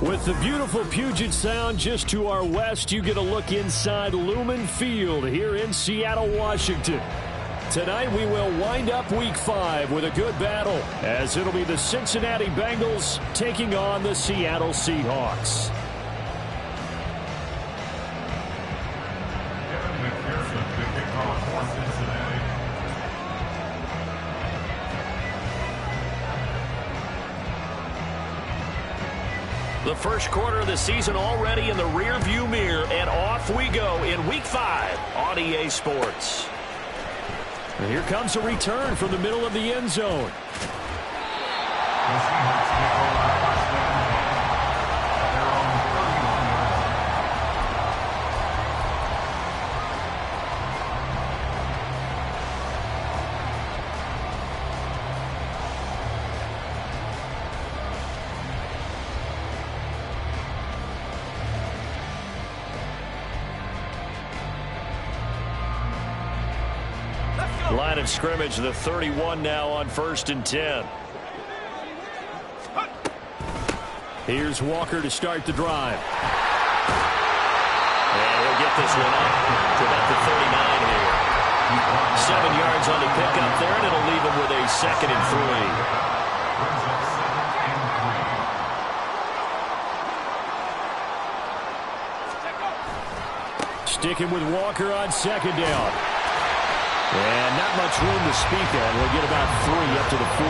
With the beautiful Puget Sound just to our west, you get a look inside Lumen Field here in Seattle, Washington. Tonight we will wind up Week 5 with a good battle, as it'll be the Cincinnati Bengals taking on the Seattle Seahawks. The first quarter of the season already in the rearview mirror, and off we go in Week 5 on EA Sports. And here comes a return from the middle of the end zone. Line of scrimmage, the 31 now on 1st and 10. Here's Walker to start the drive. And he'll get this one up to about the 39 here. 7 yards on the pickup there, and it'll leave him with a 2nd and 3. Sticking with Walker on 2nd down. And not much room to speak of. We'll get about 3 up to the 41.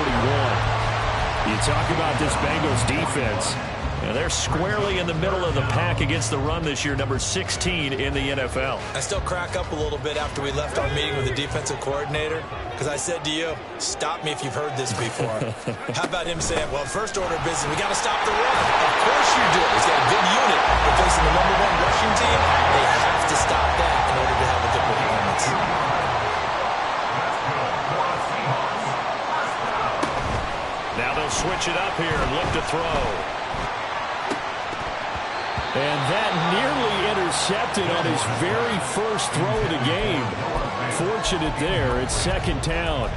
You talk about this Bengals defense. And they're squarely in the middle of the pack against the run this year, number 16 in the NFL. I still crack up a little bit after we left our meeting with the defensive coordinator, because I said to you, stop me if you've heard this before. How about him saying, well, first order of business, we got to stop the run. Of course you do. He's got a big unit. They're facing the #1 rushing team. They have to stop that in order to have a good performance. Now they'll switch it up here and look to throw. And that nearly intercepted on his very first throw of the game. Fortunate there. It's 2nd down.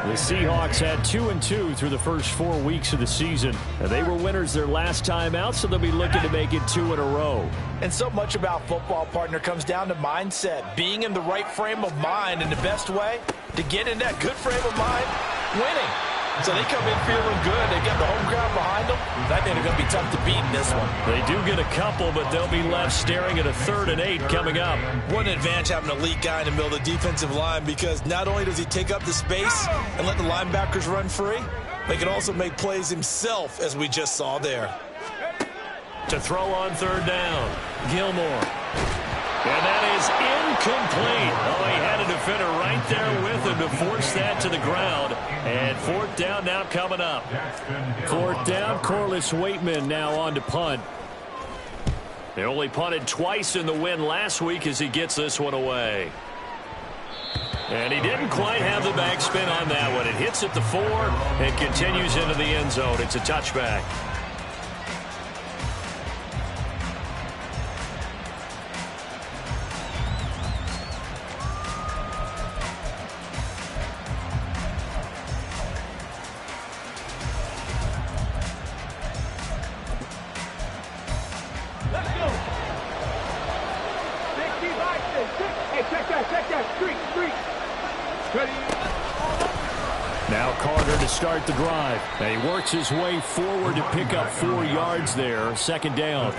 The Seahawks had 2-2 through the first 4 weeks of the season. They were winners their last time out, so they'll be looking to make it 2 in a row. And so much about football, partner, comes down to mindset. Being in the right frame of mind, and the best way to get in that good frame of mind, winning. So they come in feeling good. They got the home crowd behind them. I think they're going to be tough to beat in this one. They do get a couple, but they'll be left staring at a 3rd and 8 coming up. What an advantage having an elite guy in the middle of the defensive line, because not only does he take up the space and let the linebackers run free, they can also make plays himself, as we just saw there. To throw on 3rd down, Gilmore. And that is incomplete. Oh, he had a defender right there with him to force that to the ground. And 4th down now coming up. 4th down, Corliss Waitman now on to punt. They only punted twice in the win last week as he gets this one away. And he didn't quite have the backspin on that one. It hits at the 4 and continues into the end zone. It's a touchback. Now Carter to start the drive. And he works his way forward to pick up 4 yards there. 2nd down.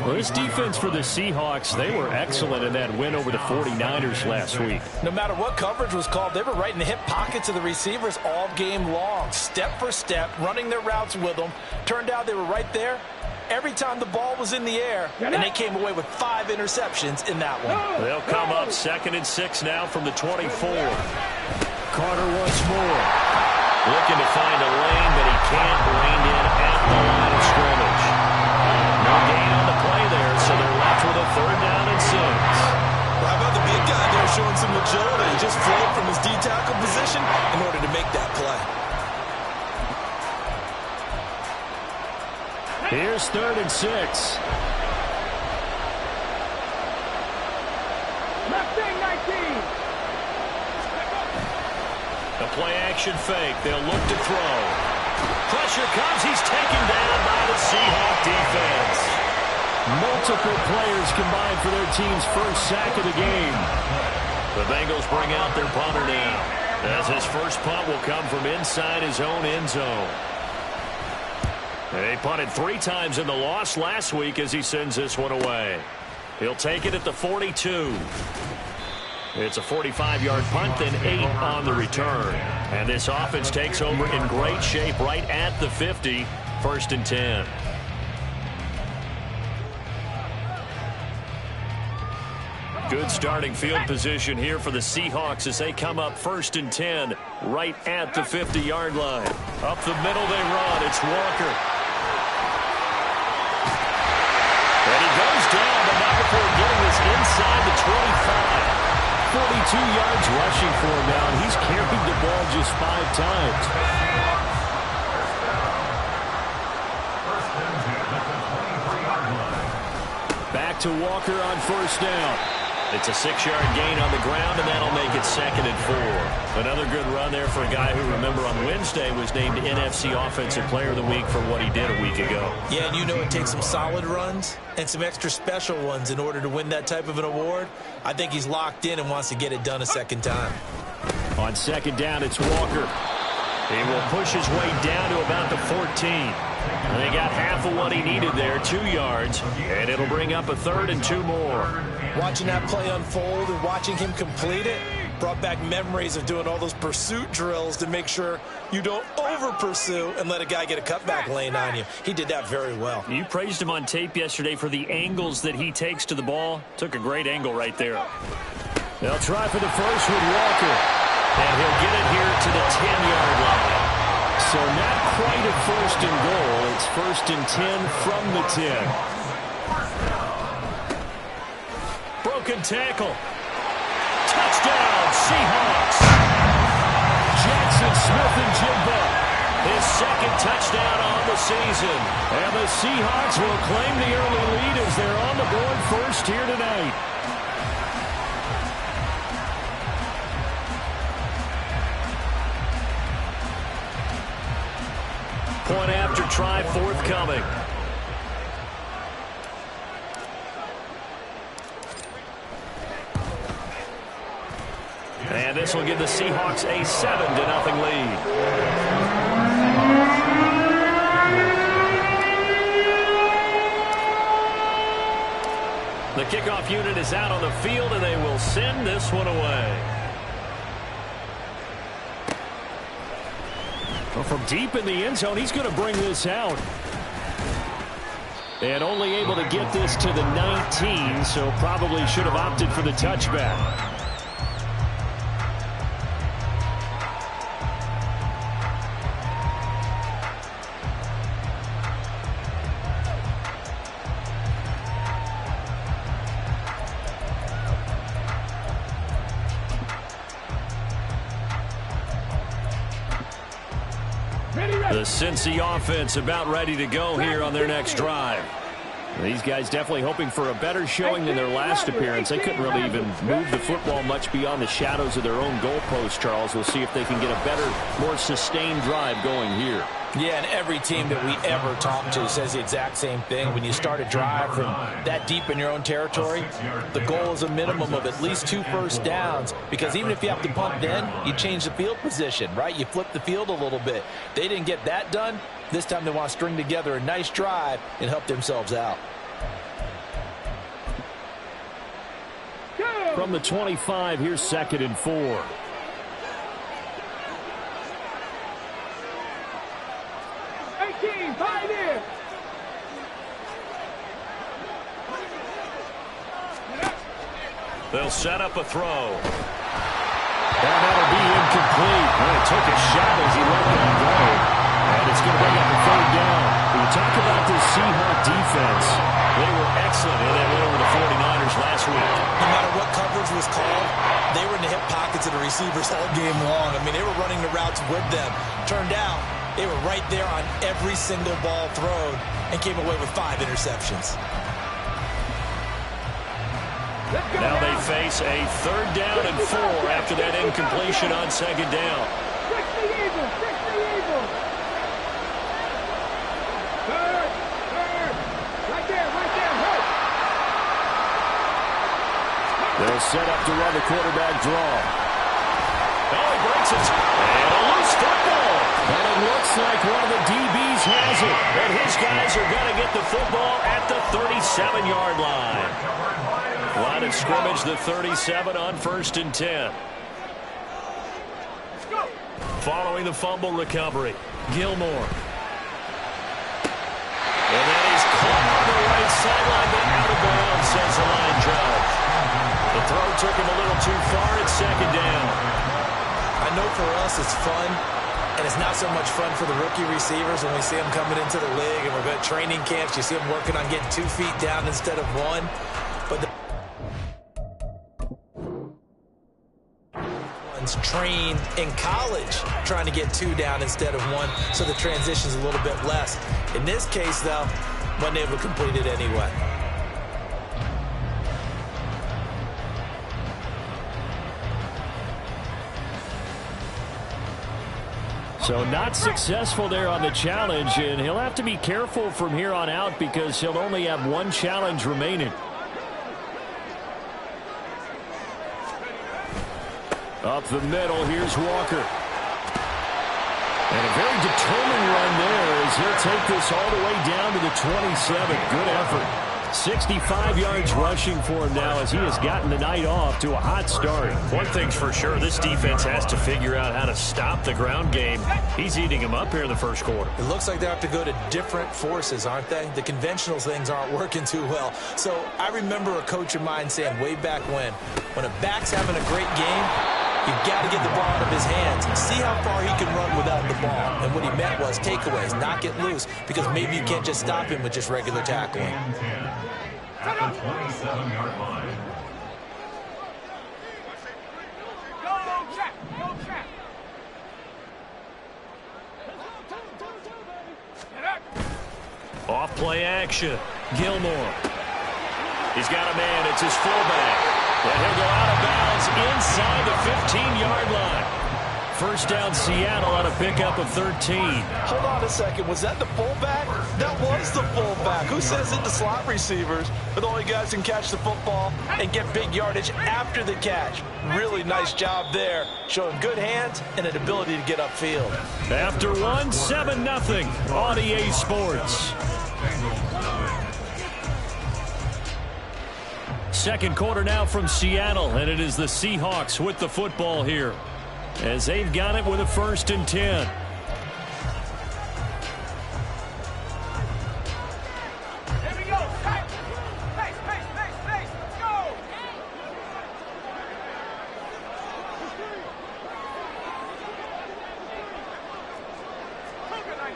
Well, this defense for the Seahawks, they were excellent in that win over the 49ers last week. No matter what coverage was called, they were right in the hip pockets of the receivers all game long. Step for step, running their routes with them. Turned out they were right there every time the ball was in the air, and they came away with 5 interceptions in that one. They'll come up 2nd and 6 now from the 24. Carter once more. Looking to find a lane, but he can't land in at the line of scrimmage. No gain on the play there, so they're left with a 3rd down and 6. Well, how about the big guy there showing some agility? He just flowed from his D-tackle position in order to make that play. Here's 3rd and 6. A play-action fake. They'll look to throw. Pressure comes. He's taken down by the Seahawk defense. Multiple players combined for their team's first sack of the game. The Bengals bring out their punter now, as his first punt will come from inside his own end zone. They punted 3 times in the loss last week as he sends this one away. He'll take it at the 42. It's a 45-yard punt, then 8 on the return. And this offense takes over in great shape right at the 50, 1st and 10. Good starting field position here for the Seahawks as they come up 1st and 10 right at the 50-yard line. Up the middle they run. It's Walker. And he goes down, but not before getting this inside the 25. 42 yards rushing for him now, and he's carried the ball just 5 times. Back to Walker on 1st down. It's a 6-yard gain on the ground, and that'll make it 2nd and 4. Another good run there for a guy who, remember, on Wednesday was named NFC Offensive Player of the Week for what he did a week ago. Yeah, and you know it takes some solid runs and some extra special ones in order to win that type of an award. I think he's locked in and wants to get it done a 2nd time. On 2nd down, it's Walker. He will push his way down to about the 14. And they got half of what he needed there, 2 yards, and it'll bring up a 3rd and 2 more. Watching that play unfold and watching him complete it brought back memories of doing all those pursuit drills to make sure you don't over-pursue and let a guy get a cutback lane on you. He did that very well. You praised him on tape yesterday for the angles that he takes to the ball. Took a great angle right there. They'll try for the first with Walker. And he'll get it here to the 10-yard line. So not quite a 1st and goal. It's 1st and 10 from the 10. Broken tackle. Touchdown, Seahawks. Jackson Smith-Njigba. His 2nd touchdown on the season. And the Seahawks will claim the early lead as they're on the board first here tonight. Point after try forthcoming. And this will give the Seahawks a 7-0 lead. The kickoff unit is out on the field, and they will send this one away. Well, from deep in the end zone, he's going to bring this out. And only able to get this to the 19, so probably should have opted for the touchback. The Cincy offense about ready to go here on their next drive. These guys definitely hoping for a better showing than their last appearance. They couldn't really even move the football much beyond the shadows of their own goalpost, Charles. We'll see if they can get a better, more sustained drive going here. Yeah, and every team that we ever talk to says the exact same thing. When you start a drive from that deep in your own territory, the goal is a minimum of at least 2 first downs, because even if you have to punt then, you change the field position, right? You flip the field a little bit. They didn't get that done. This time they want to string together a nice drive and help themselves out. From the 25, here's 2nd and 4. They'll set up a throw. And that'll be incomplete. Well, it took a shot as he let that go. And it's going to bring up a 3rd down. When you talk about this Seahawk defense, they were excellent in that win over the 49ers last week. No matter what coverage was called, they were in the hip pockets of the receivers all game long. I mean, they were running the routes with them. Turned out, they were right there on every single ball thrown and came away with 5 interceptions. Now they face a 3rd down and 4 after that incompletion on 2nd down. They'll set up to run the quarterback draw. Oh, he breaks it. And a loose football. And it looks like one of the DBs has it. And his guys are going to get the football at the 37-yard line. Line of scrimmage, the 37 on 1st and 10. Following the fumble recovery, Gilmore. And then he's caught on the right sideline, but out of bounds, says the line judge. The throw took him a little too far at 2nd down. I know for us it's fun, and it's not so much fun for the rookie receivers when we see them coming into the league and we're at training camps. You see them working on getting 2 feet down instead of 1. But the ones train in college trying to get 2 down instead of 1, so the transition's a little bit less. In this case, though, wasn't able to complete it anyway. So not successful there on the challenge, and he'll have to be careful from here on out because he'll only have 1 challenge remaining. Up the middle, here's Walker. And a very determined run there as he'll take this all the way down to the 27. Good effort. 65 yards rushing for him now as he has gotten the night off to a hot start. One thing's for sure, this defense has to figure out how to stop the ground game. He's eating them up here in the first quarter. It looks like they have to go to different forces, aren't they? The conventional things aren't working too well. So I remember a coach of mine saying way back when a back's having a great game, you've got to get the ball out of his hands. See how far he can run without the ball. And what he meant was takeaways, knock it loose, because maybe you can't just stop him with just regular tackling. At the 27-yard line. Off play action. Gilmore. He's got a man. It's his fullback. And he'll go out of bounds inside the 15-yard line. First down, Seattle on a pickup of 13. Hold on a second. Was that the fullback? That was the fullback. Who says it to slot receivers? But the only guys who can catch the football and get big yardage after the catch. Really nice job there. Showing good hands and an ability to get upfield. After 1, 7-0 on EA Sports. Second quarter now from Seattle, and it is the Seahawks with the football here, as they've got it with a 1st and 10. Here we go. Pace, pace, pace, pace. Let's go. Cougar 19.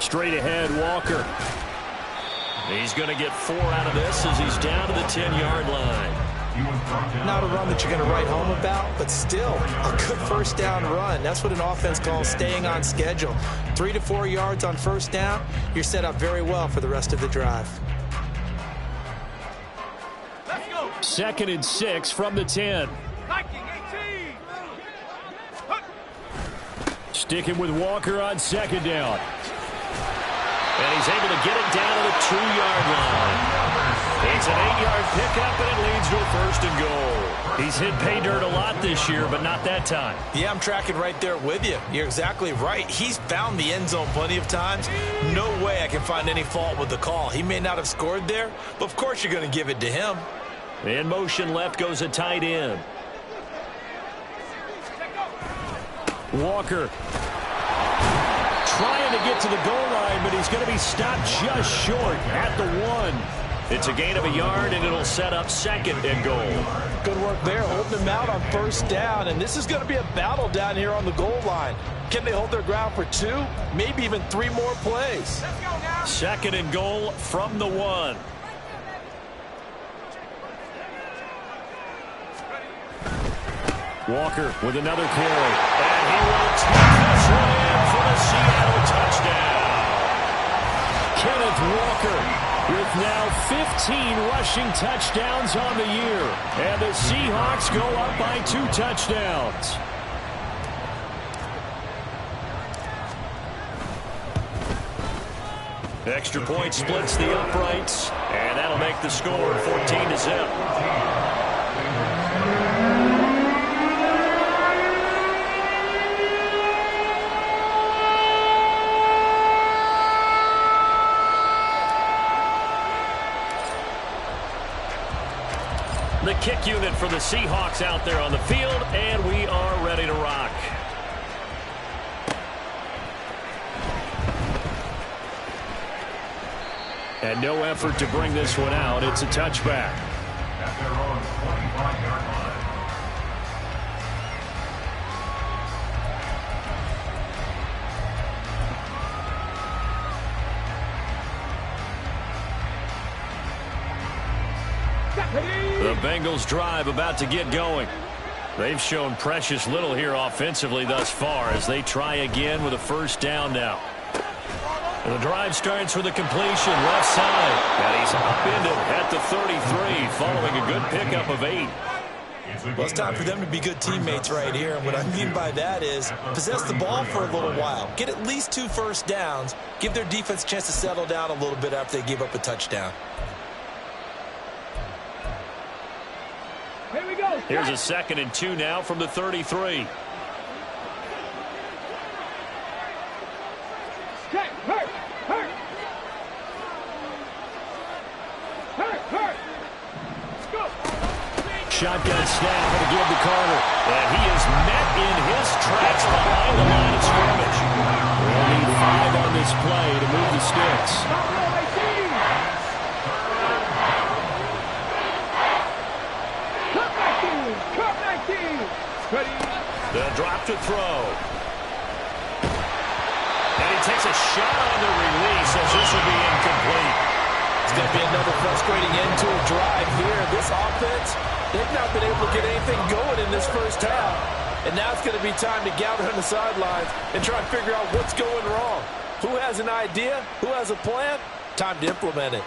Straight ahead, Walker. He's going to get 4 out of this as he's down to the 10-yard line. Not a run that you're going to write home about, but still a good first down run. That's what an offense calls staying on schedule. 3 to 4 yards on first down, you're set up very well for the rest of the drive. Let's go. 2nd and 6 from the 10. Viking 18. Sticking with Walker on 2nd down. And he's able to get it down to the 2-yard line. It's an 8-yard pickup, and it leads to a 1st and goal. He's hit pay dirt a lot this year, but not that time. Yeah, I'm tracking right there with you. You're exactly right. He's found the end zone plenty of times. No way I can find any fault with the call. He may not have scored there, but of course you're going to give it to him. In motion left goes a tight end. Walker trying to get to the goal line, but he's going to be stopped just short at the 1. It's a gain of a yard, and it'll set up 2nd and goal. Good work there, holding them out on first down. And this is going to be a battle down here on the goal line. Can they hold their ground for 2, maybe even 3 more plays? 2nd and goal from the 1. Walker with another carry. And he will take this one in for the Seattle touchdown. Kenneth Walker with now 15 rushing touchdowns on the year. And the Seahawks go up by 2 touchdowns. Extra point splits the uprights, and that'll make the score 14-0. The kick unit for the Seahawks out there on the field, and we are ready to rock. And no effort to bring this one out. It's a touchback. At their own 25-yard line. The Bengals drive about to get going. They've shown precious little here offensively thus far as they try again with a first down now. And the drive starts with a completion left side. And he's upended at the 33 following a good pickup of 8. Well, it's time for them to be good teammates right here. And what I mean by that is possess the ball for a little while. Get at least 2 first downs. Give their defense a chance to settle down a little bit after they give up a touchdown. Here we go. Here's a 2nd and 2 now from the 33. Check. Hurt. Go. Shotgun snap and a give to Carter. And he is met in his tracks behind the line of scrimmage. We'll need 5 on this play to move the sticks. They'll drop to throw. And he takes a shot on the release as this will be incomplete. It's going to be another frustrating end to a drive here. This offense, they've not been able to get anything going in this first half. And now it's going to be time to gather on the sidelines and try and figure out what's going wrong. Who has an idea? Who has a plan? Time to implement it.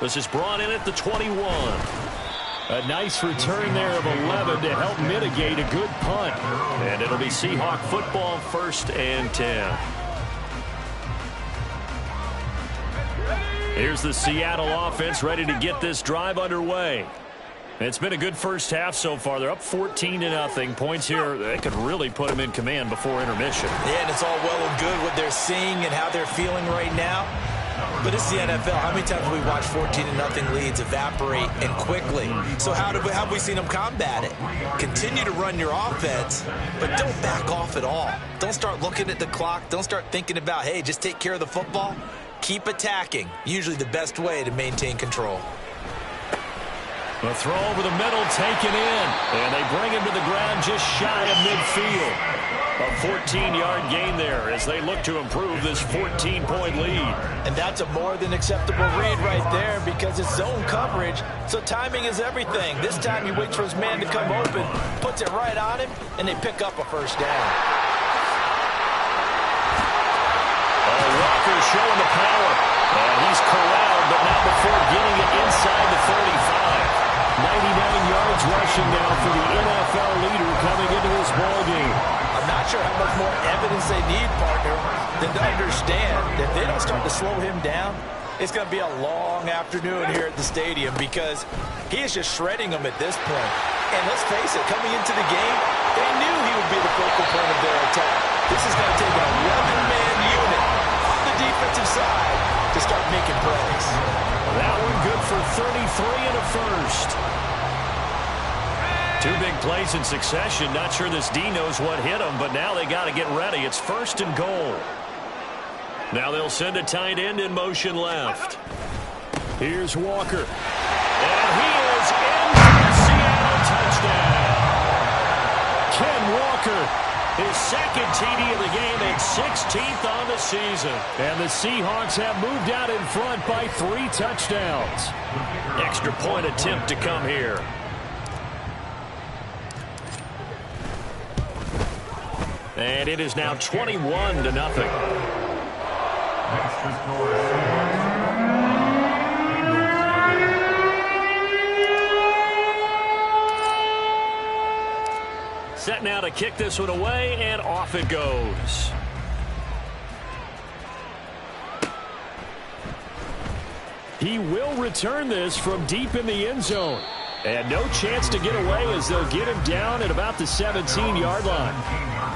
This is brought in at the 21. A nice return there of 11 to help mitigate a good punt. And it'll be Seahawk football, 1st and 10. Here's the Seattle offense ready to get this drive underway. It's been a good first half so far. They're up 14-0. Points here, they could really put them in command before intermission. Yeah, and it's all well and good what they're seeing and how they're feeling right now. But it's the NFL. How many times have we watched 14-0 leads evaporate and quickly? So how have we seen them combat it? Continue to run your offense, but don't back off at all. Don't start looking at the clock. Don't start thinking about, hey, just take care of the football. Keep attacking. Usually the best way to maintain control. The throw over the middle taken in. And they bring him to the ground just shy of midfield. A 14-yard gain there as they look to improve this 14-point lead. And that's a more than acceptable read right there because it's zone coverage, so timing is everything. This time he waits for his man to come open, puts it right on him, and they pick up a first down. Walker showing the power. And he's corralled, but not before getting it inside the 35. 99 yards rushing now for the NFL leader coming into this ballgame. I'm not sure how much more evidence they need, partner, than to understand that if they don't start to slow him down, it's going to be a long afternoon here at the stadium because he is just shredding them at this point. And let's face it, coming into the game, they knew he would be the focal point of their attack. This is going to take an 11-man unit on the defensive side to start making plays. That one good for 33 and a first. 2 big plays in succession. Not sure this D knows what hit him, but now they got to get ready. It's 1st and goal. Now they'll send a tight end in motion left. Here's Walker. And he is in for the Seattle touchdown. Ken Walker, his 2nd TD of the game and 16th on the season. And the Seahawks have moved out in front by 3 touchdowns. Extra point attempt to come here. And it is now 21-0. Set now to kick this one away, and off it goes. He will return this from deep in the end zone. And no chance to get away as they'll get him down at about the 17-yard line.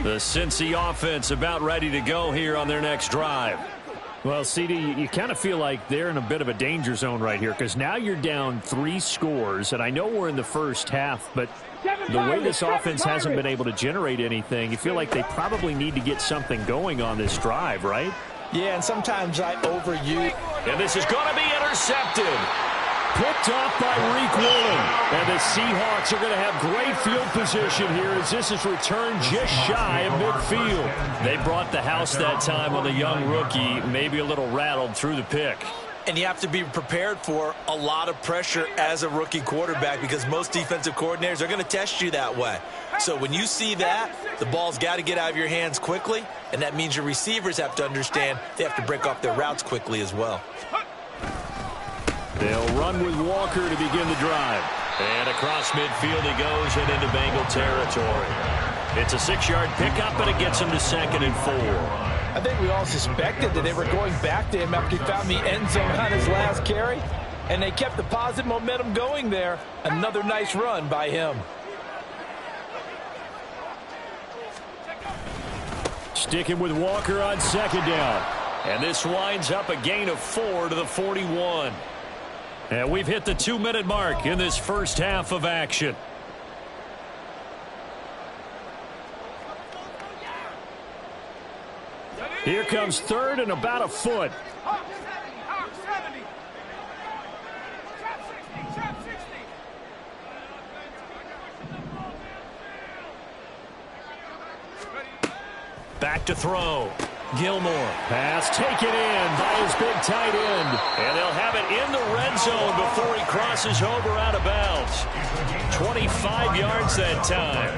The Cincy offense about ready to go here on their next drive. Well, CD, you kind of feel like they're in a bit of a danger zone right here because now you're down 3 scores, and I know we're in the first half, but the way this offense hasn't been able to generate anything, you feel like they probably need to get something going on this drive, right? Yeah, and sometimes I overuse. And this is going to be intercepted. Picked off by Reek Willing. And the Seahawks are going to have great field position here as this is returned just shy of midfield. They brought the house that time on the young rookie, maybe a little rattled through the pick. And you have to be prepared for a lot of pressure as a rookie quarterback because most defensive coordinators are going to test you that way. So when you see that, the ball's got to get out of your hands quickly, and that means your receivers have to understand they have to break off their routes quickly as well. They'll run with Walker to begin the drive. And across midfield he goes and into Bengal territory. It's a 6-yard pickup, and it gets him to 2nd and 4. I think we all suspected that they were going back to him after he found the end zone on his last carry, and they kept the positive momentum going there. Another nice run by him. Sticking with Walker on 2nd down. And this winds up a gain of 4 to the 41. And we've hit the 2-minute mark in this first half of action. Here comes 3rd and about a foot. Back to throw. Gilmore. Pass taken in by his big tight end. And they'll have it in the red zone before he crosses over out of bounds. 25 yards that time.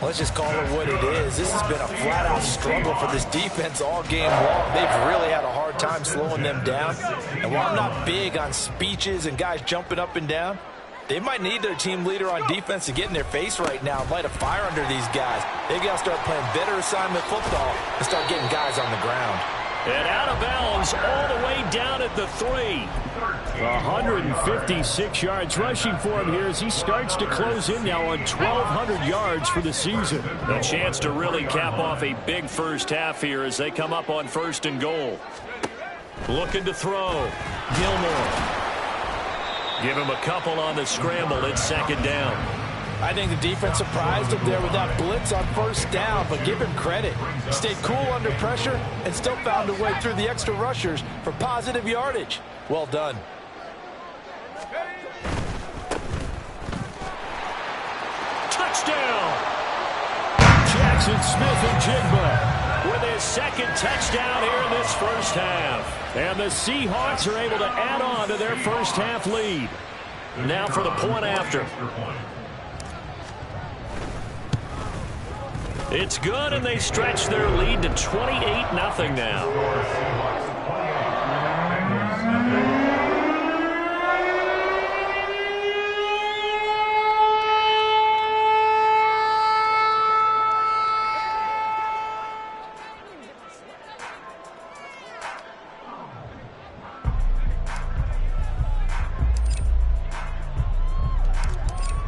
Let's just call it what it is. This has been a flat-out struggle for this defense all game long. They've really had a hard time slowing them down. And while I'm not big on speeches and guys jumping up and down, they might need their team leader on defense to get in their face right now, light a fire under these guys. They've got to start playing better assignment football and start getting guys on the ground. And out of bounds all the way down at the 3. 156 yards rushing for him here as he starts to close in now on 1,200 yards for the season. A chance to really cap off a big first half here as they come up on 1st and goal. Looking to throw. Gilmore. Give him a couple on the scramble. It's 2nd down. I think the defense surprised him there with that blitz on 1st down, but give him credit. Stayed cool under pressure and still found a way through the extra rushers for positive yardage. Well done. Touchdown! Jackson Smith-Njigba with his 2nd touchdown here in this first half. And the Seahawks are able to add on to their first half lead. Now for the point after. It's good, and they stretch their lead to 28-0 now.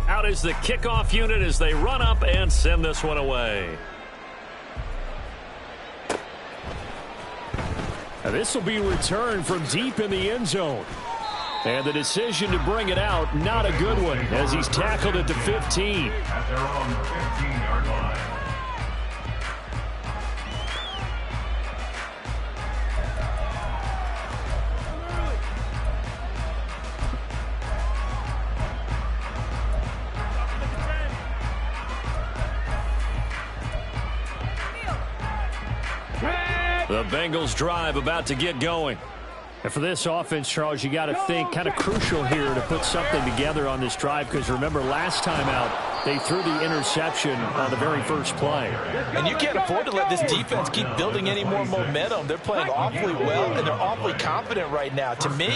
Out is the kickoff unit as they run up and send this one away. Now this will be returned from deep in the end zone. And the decision to bring it out, not a good one, as he's tackled at the 15. At their own 15-yard line. The Bengals drive about to get going. And for this offense, Charles, you got to think kind of crucial here to put something together on this drive because remember last time out, They threw the interception on the very first play. And you can't afford to let this defense keep building any more momentum. They're playing awfully well, and they're awfully confident right now. To me,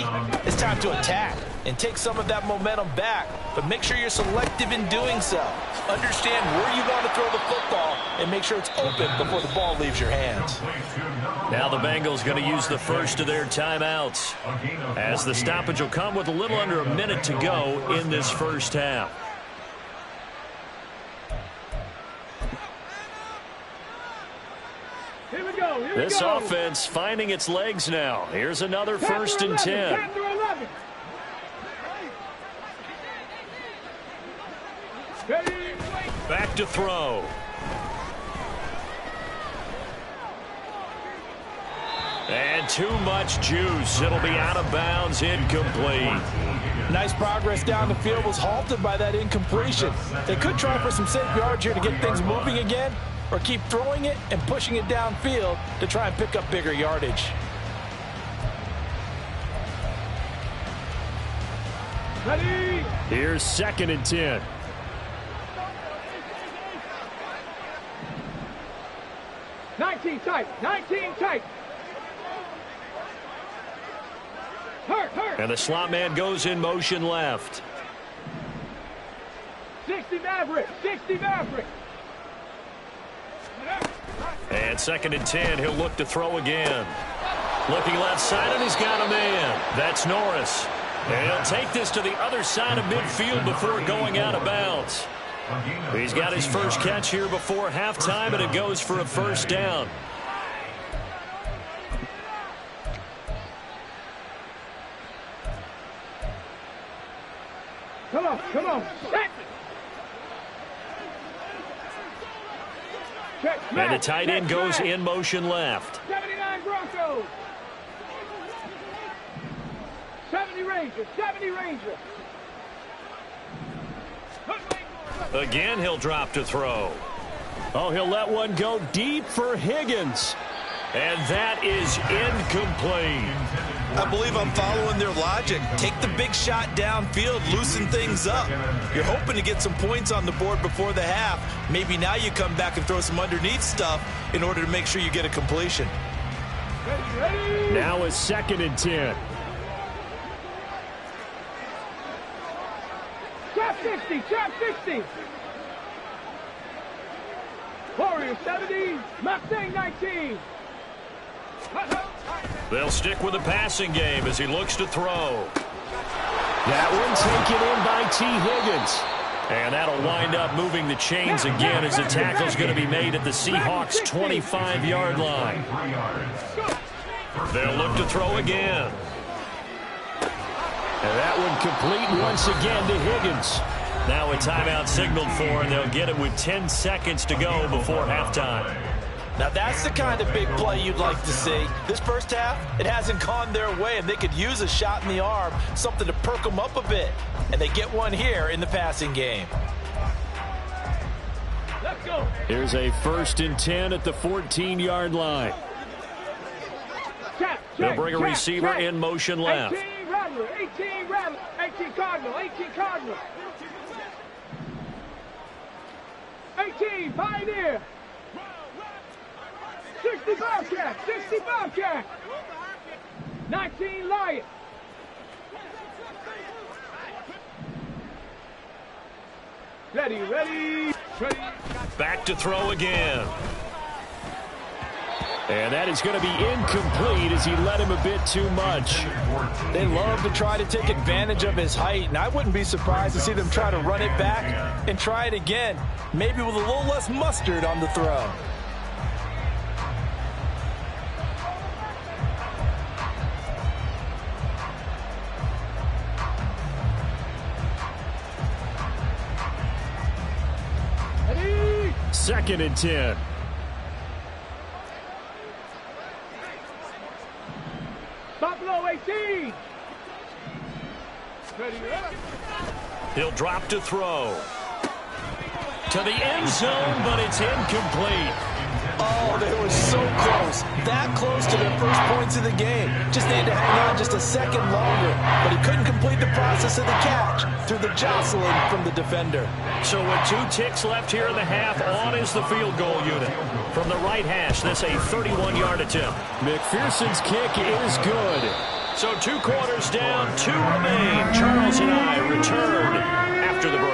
it's time to attack and take some of that momentum back, but make sure you're selective in doing so. Understand where you want to throw the football and make sure it's open before the ball leaves your hands. Now the Bengals going to use the first of their timeouts, as the stoppage will come with a little under a minute to go in this first half. Here we go. This offense finding its legs now. Here's another 1st and 10. Back to throw. And too much juice. It'll be out of bounds, incomplete. Nice progress down the field was halted by that incompletion. They could try for some safe yards here to get things moving again, or keep throwing it and pushing it downfield to try and pick up bigger yardage. Ready? Here's 2nd and 10. Nineteen tight. Hurt. And the slot man goes in motion left. 60 Maverick. And 2nd and 10, he'll look to throw again. Looking left side, and he's got a man. That's Norris. And he'll take this to the other side of midfield before going out of bounds. He's got his first catch here before halftime, and it goes for a 1st down. Come on. Check. And the tight end goes in motion left. 79 Broncos. 70 Rangers. Again, he'll drop to throw. Oh, he'll let one go deep for Higgins. And that is incomplete. I believe I'm following their logic. Take the big shot downfield, loosen things up. You're hoping to get some points on the board before the half. Maybe now you come back and throw some underneath stuff in order to make sure you get a completion. Ready. Now it's 2nd and 10. Trap 60. Warriors 70, Mustang 19. They'll stick with the passing game as he looks to throw. That one taken in by T. Higgins. And that'll wind up moving the chains again as the tackle's going to be made at the Seahawks' 25-yard line. They'll look to throw again. And that one complete once again to Higgins. Now a timeout signaled for, and they'll get it with 10 seconds to go before halftime. Now that's the kind of big play you'd like to see. This first half, it hasn't gone their way, and they could use a shot in the arm, something to perk them up a bit. And they get one here in the passing game. Let's go. Here's a 1st and 10 at the 14-yard line. They'll bring a receiver in motion left. 18 Rattler, 18 Cardinal. 18 Pioneer. 60 Bobcat. 19 Lion. Ready. Back to throw again. And that is going to be incomplete as he led him a bit too much. They love to try to take advantage of his height, and I wouldn't be surprised to see them try to run it back and try it again, maybe with a little less mustard on the throw. Ready. 2nd and 10. Buffalo 18. Ready. He'll drop to throw. To the end zone, but it's incomplete. Oh, they were so close. That close to their first points of the game. Just needed to hang on just a second longer. But he couldn't complete the process of the catch through the jostling from the defender. So with 2 ticks left here in the half, on is the field goal unit. From the right hash, that's a 31-yard attempt. McPherson's kick is good. So 2 quarters down, 2 remain. Charles and I return after the break.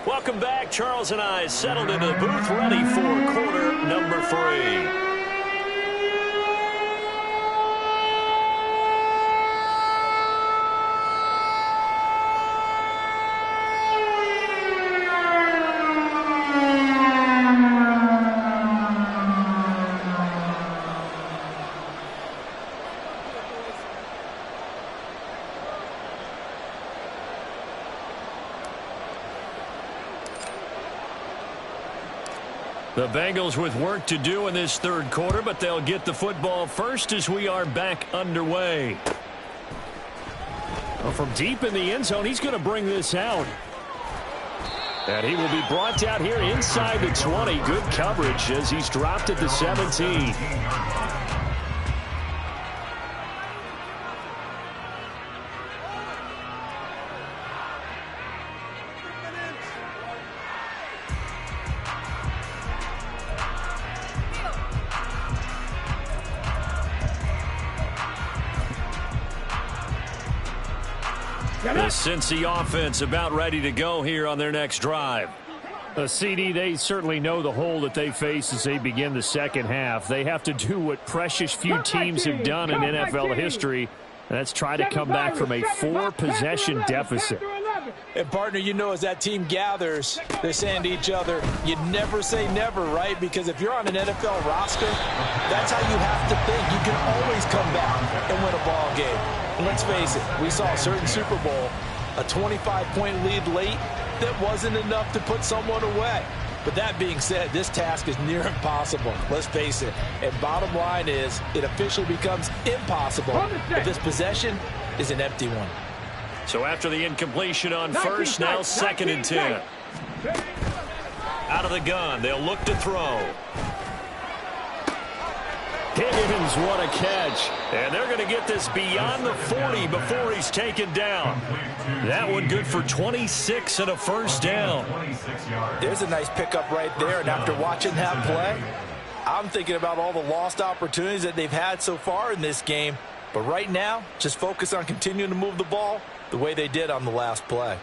Welcome back. Charles and I settled into the booth, ready for quarter number 3. The Bengals with work to do in this third quarter, but they'll get the football first as we are back underway. Well, from deep in the end zone, he's going to bring this out. And he will be brought out here inside the 20. Good coverage as he's dropped at the 17. The Cincy offense about ready to go here on their next drive. CD, they certainly know the hole that they face as they begin the second half. They have to do what precious few teams have done in NFL history, and that's try to come back from a 4-possession deficit. And, partner, you know, as that team gathers, they're saying to each other, you never say never, right? Because if you're on an NFL roster, that's how you have to think. You can always come back and win a ball game. And let's face it, we saw a certain Super Bowl, a 25-point lead late that wasn't enough to put someone away. But that being said, this task is near impossible. Let's face it. And bottom line is, it officially becomes impossible if this possession is an empty one. So after the incompletion on first, now 2nd and 10. Out of the gun, they'll look to throw. Higgins, what a catch. And they're going to get this beyond the 40 before he's taken down. That one good for 26 and a first down. There's a nice pickup right there, and after watching that play, I'm thinking about all the lost opportunities that they've had so far in this game. But right now, just focus on continuing to move the ball the way they did on the last play.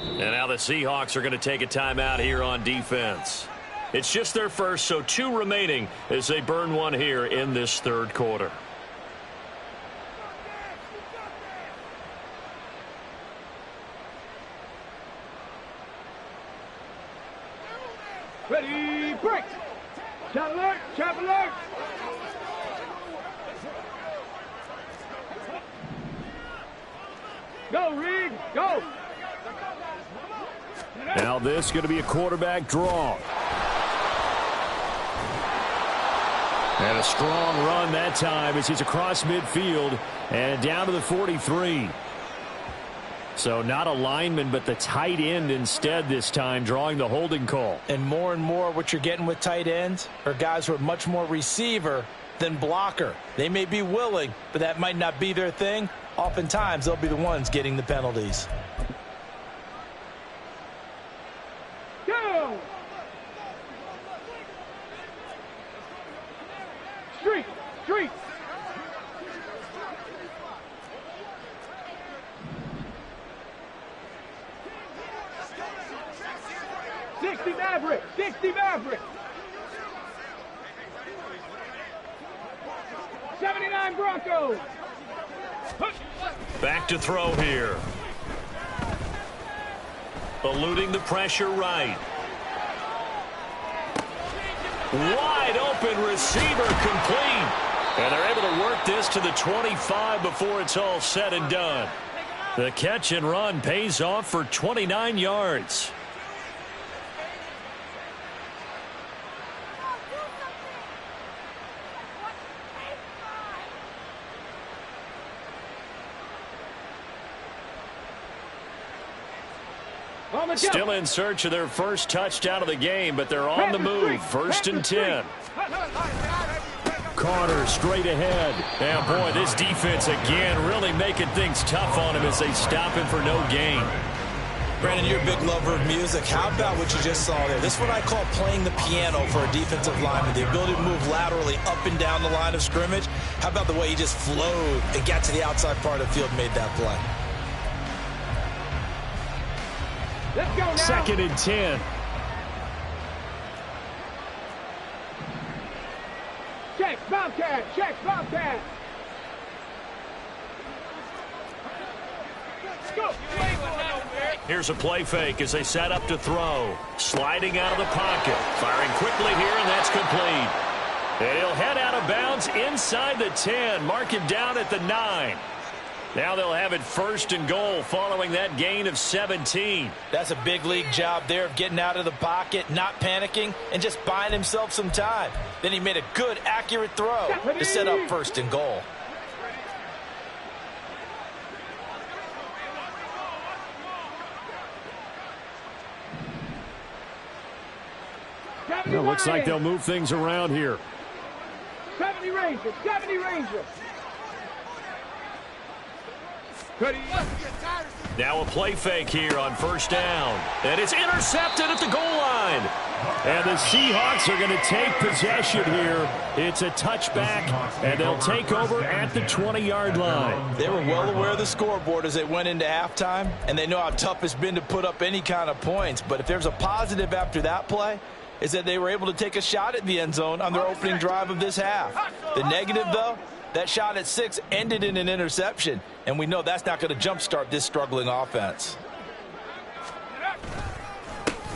And now the Seahawks are going to take a timeout here on defense. It's just their first, so 2 remaining as they burn one here in this third quarter. Ready, break. Shot alert, shot alert. Go, Reed, go. Now this is going to be a quarterback draw. And a strong run that time as he's across midfield and down to the 43. So not a lineman, but the tight end instead this time, drawing the holding call. And more what you're getting with tight ends are guys who are much more receiver than blocker. They may be willing, but that might not be their thing. Oftentimes, they'll be the ones getting the penalties. Go. Street, street. Maverick, 60 Maverick. 79 Broncos. Back to throw here. Eluding the pressure right. Wide open receiver complete. And they're able to work this to the 25 before it's all said and done. The catch and run pays off for 29 yards. Still in search of their first touchdown of the game, but they're on the move. 1st and 10. Carter straight ahead. And boy, this defense again really making things tough on him as they stop him for no gain. Brandon, you're a big lover of music. How about what you just saw there? This is what I call playing the piano for a defensive lineman. The ability to move laterally up and down the line of scrimmage. How about the way he just flowed and got to the outside part of the field and made that play? Let's go now. 2nd and 10. Check, Bobcat. Check, Bobcat. Let's go. Here's a play fake as they set up to throw. Sliding out of the pocket. Firing quickly here, and that's complete. And he'll head out of bounds inside the 10. Mark him down at the 9. Now they'll have it 1st and goal following that gain of 17. That's a big league job there of getting out of the pocket, not panicking, and just buying himself some time. Then he made a good, accurate throw to set up 1st and goal. It looks like they'll move things around here. 70 Rangers. 70 Rangers. Now a play fake here on 1st down. And it's intercepted at the goal line. And the Seahawks are going to take possession here. It's a touchback, and they'll take over at the 20-yard line. They were well aware of the scoreboard as they went into halftime, and they know how tough it's been to put up any kind of points. But if there's a positive after that play, is that they were able to take a shot at the end zone on their opening drive of this half. The negative, though, that shot at 6 ended in an interception, and we know that's not going to jumpstart this struggling offense.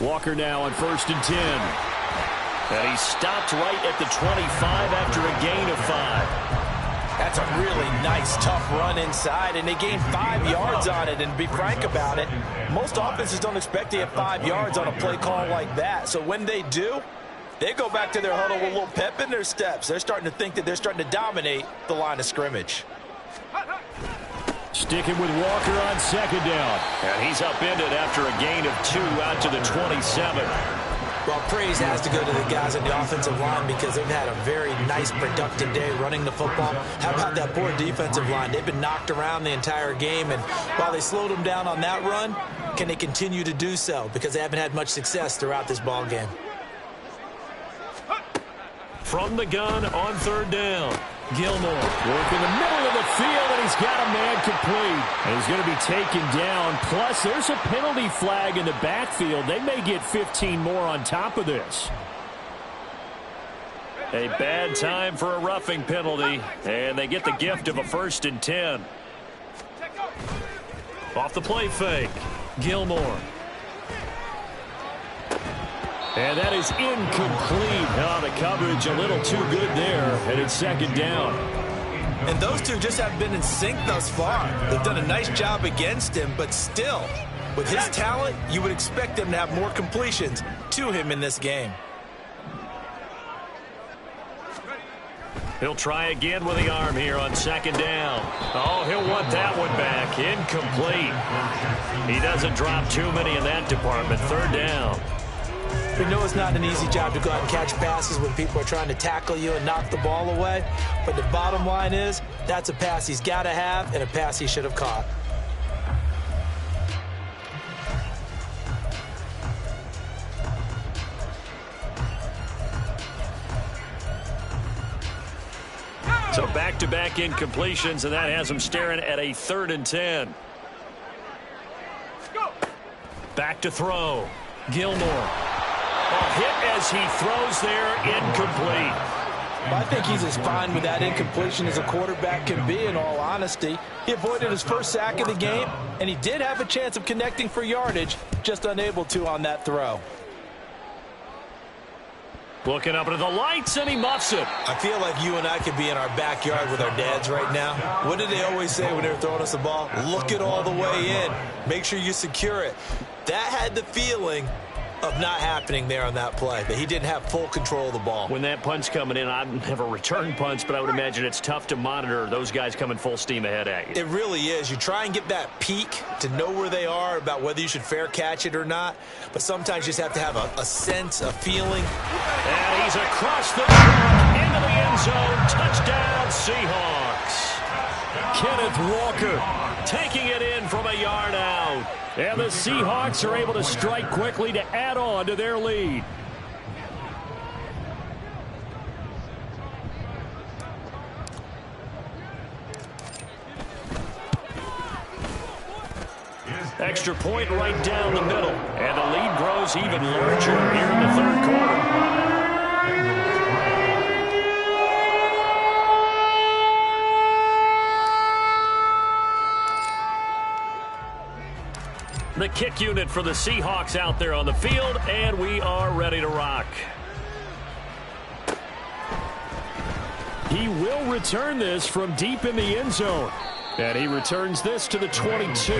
Walker now on 1st and 10. And he stopped right at the 25 after a gain of 5. That's a really nice, tough run inside, and they gained 5 yards on it. And to be frank about it, most offenses don't expect to get 5 yards on a play call like that. So when they do, they go back to their huddle with a little pep in their steps. They're starting to think that they're starting to dominate the line of scrimmage. Sticking with Walker on 2nd down. And he's upended after a gain of 2 out to the 27. Well, praise has to go to the guys on the offensive line because they've had a very nice, productive day running the football. How about that poor defensive line? They've been knocked around the entire game, and while they slowed them down on that run, can they continue to do so? Because they haven't had much success throughout this ball game. From the gun on 3rd down. Gilmore work in the middle of the field, and he's got a man complete. And he's going to be taken down. Plus, there's a penalty flag in the backfield. They may get 15 more on top of this. A bad time for a roughing penalty, and they get the gift of a 1st and 10. Off the play fake, Gilmore. And that is incomplete. Oh, the coverage a little too good there, and it's 2nd down. And those two just have been in sync thus far. They've done a nice job against him, but still, with his talent, you would expect him to have more completions to him in this game. He'll try again with the arm here on 2nd down. Oh, he'll want that one back. Incomplete. He doesn't drop too many in that department. 3rd down. We know it's not an easy job to go out and catch passes when people are trying to tackle you and knock the ball away. But the bottom line is, that's a pass he's got to have and a pass he should have caught. So back-to-back incompletions, and that has him staring at a 3rd and 10. Back to throw. Gilmore. A hit as he throws there, incomplete. Well, I think he's as fine with that incompletion as a quarterback can be, in all honesty. He avoided his first sack of the game, and he did have a chance of connecting for yardage, just unable to on that throw. Looking up into the lights, and he muffs it. I feel like you and I could be in our backyard with our dads right now. What did they always say when they were throwing us the ball? Look it all the way in. Make sure you secure it. That had the feeling of not happening there on that play, that he didn't have full control of the ball. When that punt's coming in, I've never returned punts, but I would imagine it's tough to monitor those guys coming full steam ahead at you. It really is. You try and get that peek to know where they are, about whether you should fair catch it or not, but sometimes you just have to have a sense, a feeling. And he's across the track into the end zone. Touchdown, Seahawks. Kenneth Walker taking it in from a yard out. And the Seahawks are able to strike quickly to add on to their lead. Extra point right down the middle. And the lead grows even larger here in the third quarter. The kick unit for the Seahawks out there on the field, and we are ready to rock. He will return this from deep in the end zone. And he returns this to the 22.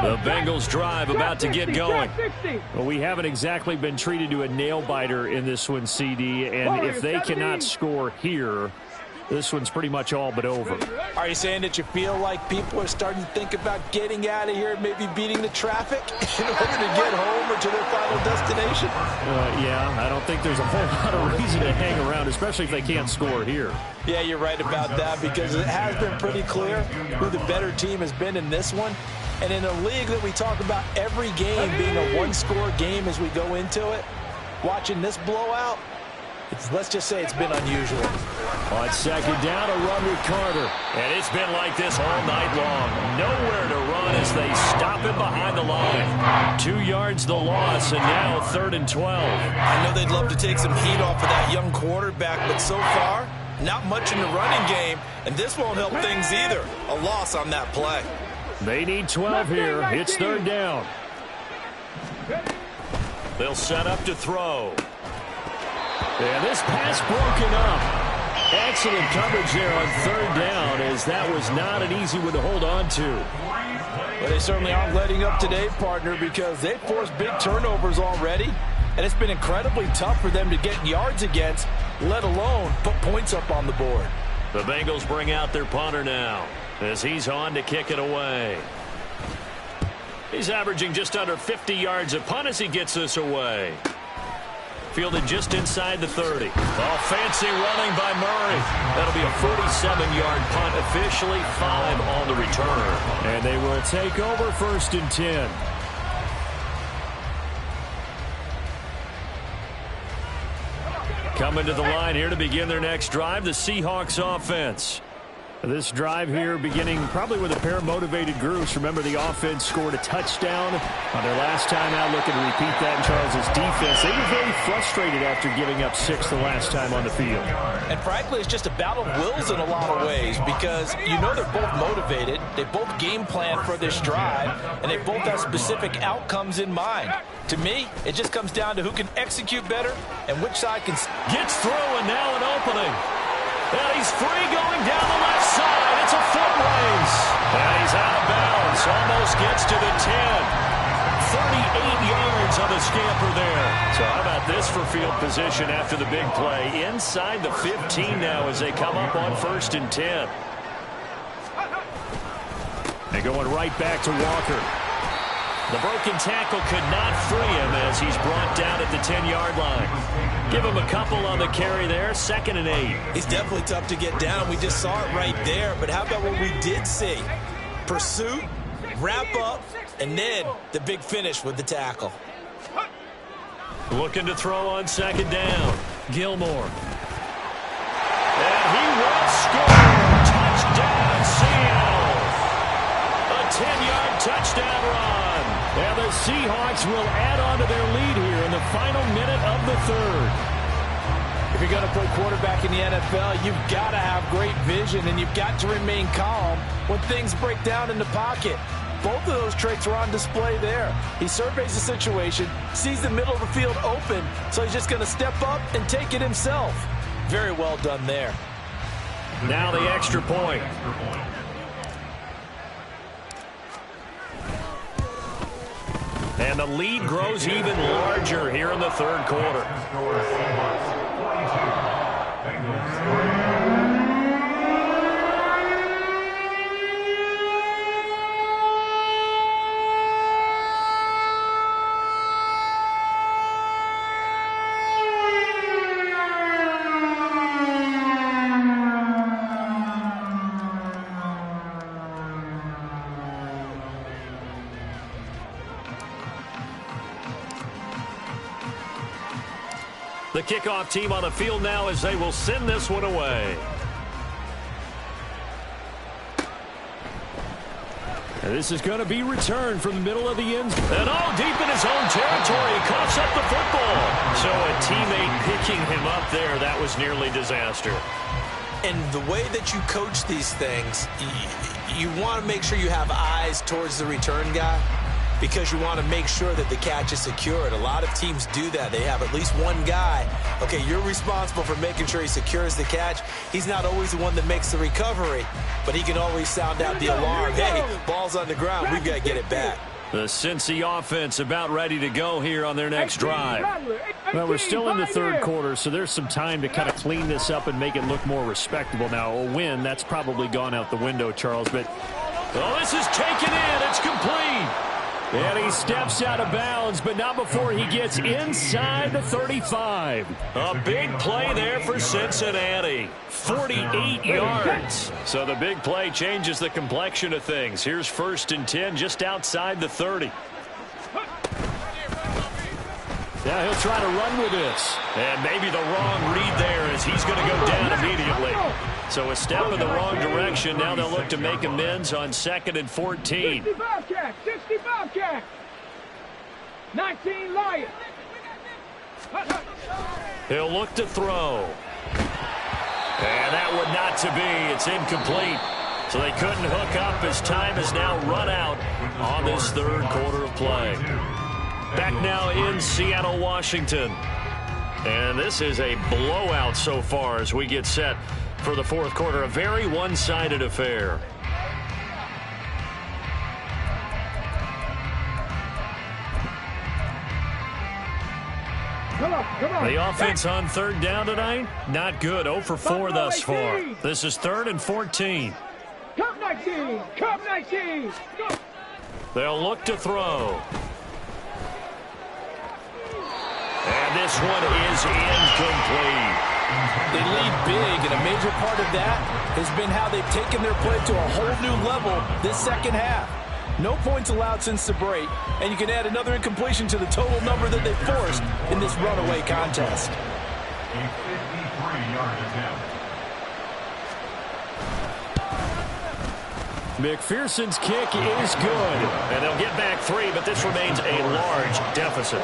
The Bengals drive about to get going. Well, we haven't exactly been treated to a nail-biter in this one, CD, and if they cannot score here, this one's pretty much all but over. Are you saying that you feel like people are starting to think about getting out of here, maybe beating the traffic in order to get home or to their final destination? Yeah, I don't think there's a whole lot of reason to hang around, especially if they can't score here. Yeah, you're right about that, because it has been pretty clear who the better team has been in this one. And in a league that we talk about every game being a one-score game as we go into it, watching this blowout, let's just say it's been unusual. On second down, a run with Carter. And it's been like this all night long. Nowhere to run as they stop him behind the line. 2 yards the loss, and now 3rd and 12. I know they'd love to take some heat off of that young quarterback, but so far, not much in the running game, and this won't help things either. A loss on that play. They need 12 here. It's 3rd down. They'll set up to throw. And this pass broken up. Excellent coverage there on 3rd down, as that was not an easy one to hold on to. Well, they certainly aren't letting up today, partner, because they've forced big turnovers already, and it's been incredibly tough for them to get yards against, let alone put points up on the board. The Bengals bring out their punter now, as he's on to kick it away. He's averaging just under 50 yards a punt as he gets this away. Fielded just inside the 30. Oh, fancy running by Murray. That'll be a 47-yard punt, officially 5 on the return. And they will take over 1st and 10. Coming to the line here to begin their next drive, the Seahawks offense. This drive here beginning probably with a pair of motivated groups. Remember, the offense scored a touchdown on their last time out. Looking to repeat that in Charles's defense. They were very frustrated after giving up 6 the last time on the field. And frankly, it's just a battle of wills in a lot of ways, because you know they're both motivated. They both game plan for this drive, and they both have specific outcomes in mind. To me, it just comes down to who can execute better and which side can... Gets through, and now an opening. And he's free going down the left side. It's a foot race. And he's out of bounds. Almost gets to the 10. 38 yards on the scamper there. So how about this for field position after the big play? Inside the 15 now as they come up on 1st and 10. They're going right back to Walker. The broken tackle could not free him as he's brought down at the 10-yard line. Give him a couple on the carry there, 2nd and 8. He's definitely tough to get down. We just saw it right there. But how about what we did see? Pursuit, wrap up, and then the big finish with the tackle. Looking to throw on 2nd down. Gilmore. And he will score. Touchdown, Seattle. A 10-yard touchdown run. And the Seahawks will add on to their lead here in the final minute of the third. If you're going to play quarterback in the NFL, you've got to have great vision, and you've got to remain calm when things break down in the pocket. Both of those traits were on display there. He surveys the situation, sees the middle of the field open, so he's just going to step up and take it himself. Very well done there. Now the extra point. And the lead grows even larger here in the third quarter. The kickoff team on the field now as they will send this one away. And this is going to be returned from the middle of the end zone. And all deep in his own territory. He coughs up the football. So a teammate picking him up there, that was nearly disaster. And the way that you coach these things, you want to make sure you have eyes towards the return guy, because you want to make sure that the catch is secured. A lot of teams do that. They have at least one guy. Okay, you're responsible for making sure he secures the catch. He's not always the one that makes the recovery, but he can always sound out the alarm. Hey, ball's on the ground. We've got to get it back. The Cincy offense about ready to go here on their next drive. Well, we're still in the third quarter, so there's some time to kind of clean this up and make it look more respectable. Now, a win, that's probably gone out the window, Charles, but... Oh, this is taken in. It's complete. And he steps out of bounds, but not before he gets inside the 35. A big play there for Cincinnati. 48 yards. So the big play changes the complexion of things. Here's 1st and 10 just outside the 30. Now he'll try to run with this. And maybe the wrong read there as he's going to go down immediately. So a step in the wrong direction. Now they'll look to make amends on 2nd and 14. 65 catch, 65 catch. 19 Lions. He'll look to throw. And that would not to be. It's incomplete. So they couldn't hook up as time has now run out on this third quarter of play. Back now in Seattle, Washington. And this is a blowout so far as we get set for the fourth quarter. A very one-sided affair. Come on. The offense on third down tonight, not good. 0 for 4 thus far. This is 3rd and 14. Come 19. Come 19. Go. They'll look to throw. And this one is incomplete. They lead big, and a major part of that has been how they've taken their play to a whole new level this second half. No points allowed since the break, and you can add another incompletion to the total number that they forced in this runaway contest. A 53-yard attempt. McPherson's kick is good. And they'll get back 3, but this remains a large deficit.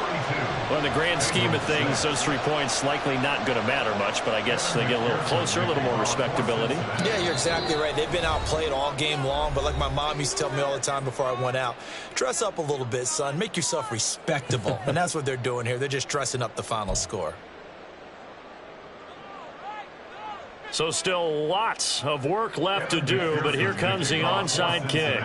Well, in the grand scheme of things, those 3 points likely not going to matter much, but I guess they get a little closer, a little more respectability. Yeah, you're exactly right. They've been outplayed all game long, but like my mom used to tell me all the time before I went out, dress up a little bit, son. Make yourself respectable. And that's what they're doing here. They're just dressing up the final score. So still lots of work left to do, but here comes the onside kick.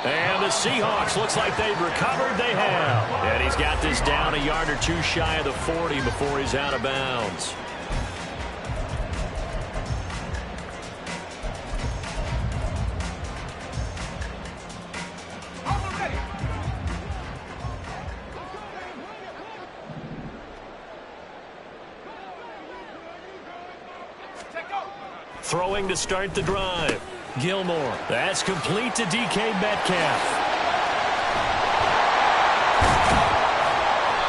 And the Seahawks, looks like they've recovered. They have. And he's got this down a yard or two shy of the 40 before he's out of bounds. throwing to start the drive. Gilmore. That's complete to DK Metcalf.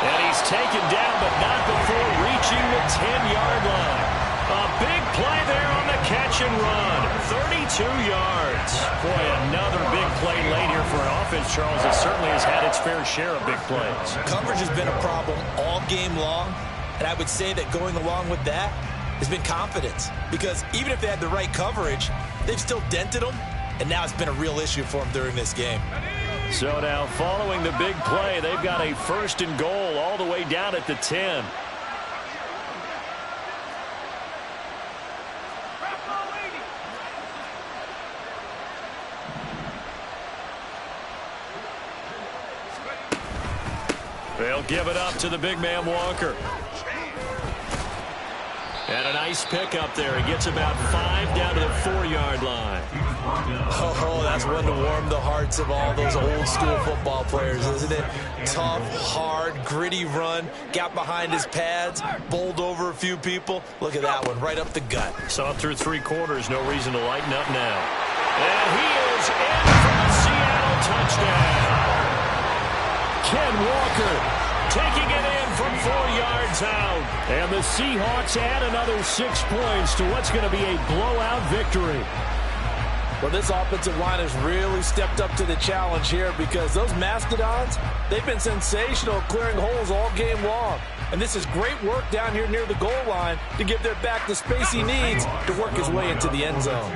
And he's taken down, but not before reaching the 10-yard line. A big play there on the catch and run. 32 yards. Boy, another big play late here for an offense, Charles, that certainly has had its fair share of big plays. Coverage has been a problem all game long, and I would say that going along with that has been confidence. Because even if they had the right coverage, they've still dented them, and now it's been a real issue for them during this game. So now, following the big play, they've got a 1st and goal all the way down at the 10. They'll give it up to the big man Walker. And a nice pick up there. He gets about 5 down to the 4-yard line. Oh, that's one to warm the hearts of all those old school football players, isn't it? Tough, hard, gritty run. Got behind his pads, bowled over a few people. Look at that one, right up the gut. Saw through 3 quarters, no reason to lighten up now. And he is in for a Seattle touchdown. Ken Walker taking it in from 4 yards out. And the Seahawks add another 6 points to what's going to be a blowout victory. Well, this offensive line has really stepped up to the challenge here because those Mastodons, they've been sensational clearing holes all game long. And this is great work down here near the goal line to give their back the space he needs to work his way into the end zone.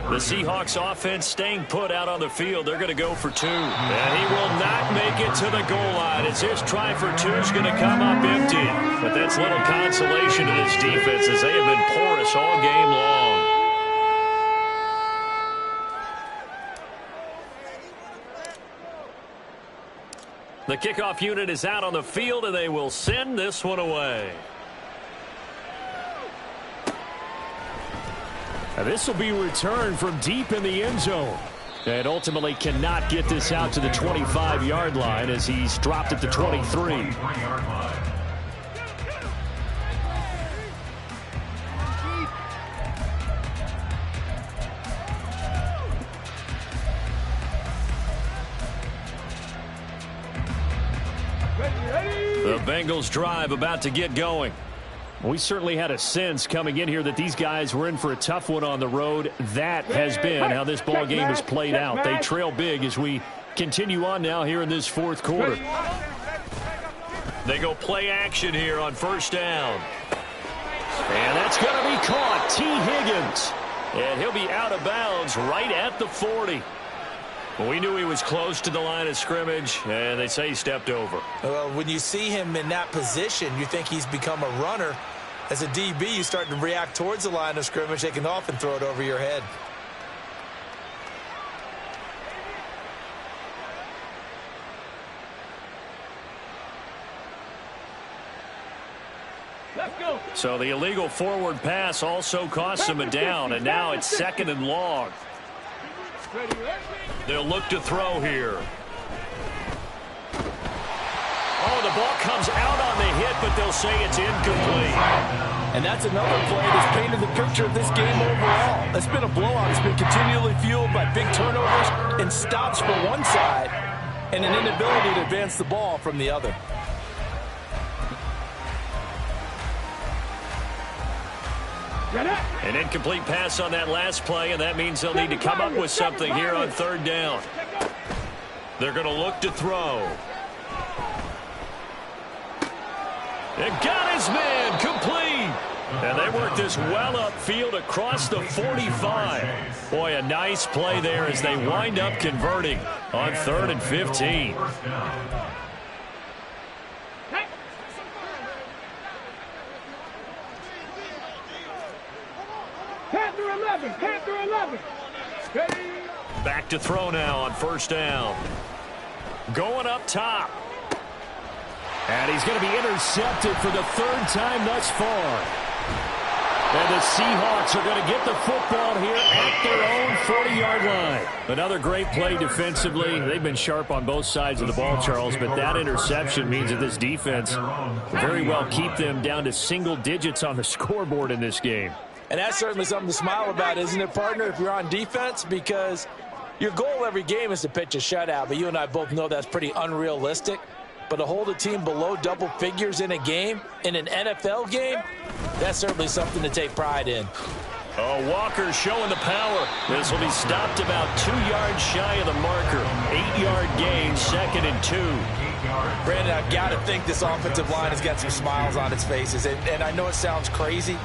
The Seahawks offense staying put out on the field. They're going to go for 2. And he will not make it to the goal line as his try for 2 is going to come up empty. But that's little consolation to this defense as they have been porous all game long. The kickoff unit is out on the field, and they will send this one away. Now this will be returned from deep in the end zone. And ultimately cannot get this out to the 25-yard line as he's dropped at the 23. The Bengals drive about to get going. We certainly had a sense coming in here that these guys were in for a tough one on the road. That has been how this ball game has played out. They trail big as we continue on now here in this 4th quarter. They go play action here on 1st down. And that's going to be caught. T. Higgins. And he'll be out of bounds right at the 40. Well, we knew he was close to the line of scrimmage, and they say he stepped over. Well, when you see him in that position, you think he's become a runner. As a DB, you start to react towards the line of scrimmage. They can often throw it over your head. Let's go. So the illegal forward pass also cost him a down, and now it's 2nd and long. They'll look to throw here. Oh, the ball comes out on the hit, but they'll say it's incomplete. And that's another play that's painted the picture of this game overall. It's been a blowout. It's been continually fueled by big turnovers and stops from one side and an inability to advance the ball from the other. An incomplete pass on that last play, and that means they'll need to come up with something here on 3rd down. They're going to look to throw. And got his man complete. And they work this well upfield across the 45. Boy, a nice play there as they wind up converting on 3rd and 15. Panther 11. Back to throw now on 1st down. Going up top. And he's going to be intercepted for the 3rd time thus far. And the Seahawks are going to get the football here at their own 40-yard line. Another great play defensively. They've been sharp on both sides of the ball, Charles, but that interception means that this defense will very well keep them down to single digits on the scoreboard in this game. And that's certainly something to smile about, isn't it, partner, if you're on defense? Because your goal every game is to pitch a shutout, but you and I both know that's pretty unrealistic. But to hold a team below double figures in a game, in an NFL game, that's certainly something to take pride in. Oh, Walker showing the power. This will be stopped about 2 yards shy of the marker. 8-yard gain, 2nd and 2. Brandon, I've got to think this offensive line has got some smiles on its faces. And I know it sounds crazy,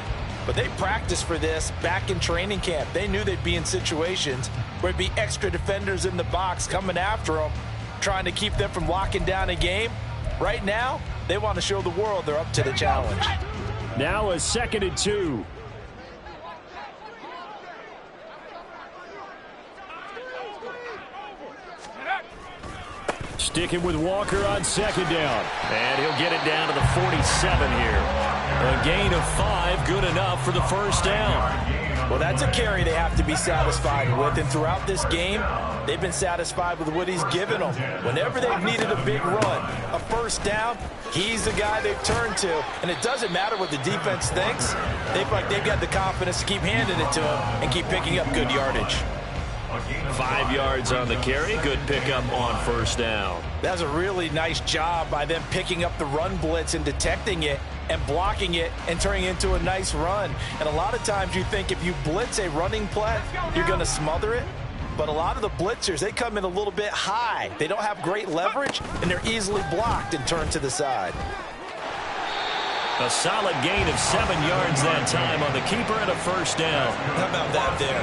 but they practiced for this back in training camp. They knew they'd be in situations where it'd be extra defenders in the box coming after them, trying to keep them from locking down a game. Right now, they want to show the world they're up to the challenge. Now a 2nd and 2. Sticking with Walker on 2nd down. And he'll get it down to the 47 here. A gain of 5, good enough for the first down. Well, that's a carry they have to be satisfied with. And throughout this game, they've been satisfied with what he's given them. Whenever they've needed a big run, a first down, he's the guy they've turned to. And it doesn't matter what the defense thinks. They've got the confidence to keep handing it to him and keep picking up good yardage. 5 yards on the carry. Good pickup on first down. That's a really nice job by them picking up the run blitz and detecting it and blocking it and turning it into a nice run. And a lot of times you think if you blitz a running play, you're going to smother it. But a lot of the blitzers, they come in a little bit high. They don't have great leverage, and they're easily blocked and turned to the side. A solid gain of 7 yards that time on the keeper and a first down. How about that there?